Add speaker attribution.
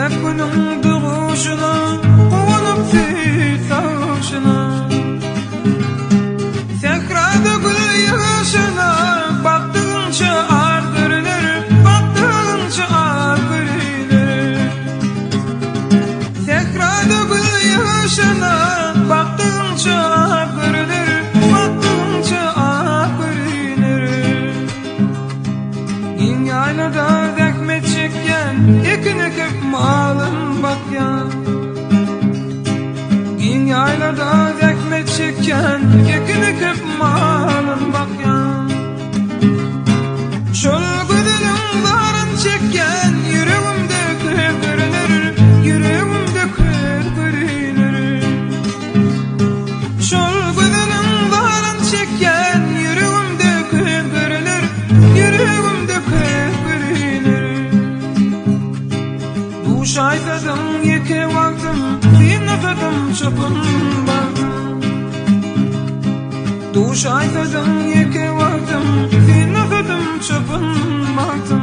Speaker 1: günün doğuşuna Ulanıp titavuşuna Tekrarda gül yağışına Baktığınca ar görünür Baktığınca ar görünür Tekrarda gül yağışına Baktığınca ar görünür Baktığınca ar görünür İn yaylada zahmet çeken Ekine kep malın bak ya İn yaylada zahmet çeken Ekine kep malın bak ya Şol güdülümlerin çeken Yüreğimde kır görünür Yüreğimde kır görünür Şol güdülümlerin çeken Yüreğimde kır görünür Yüreğimde kır görünür Duş aytadım yeke vaktim Bir nefetim çapın baktım Duş aytadım yeke vaktim Bir nefetim çapın baktım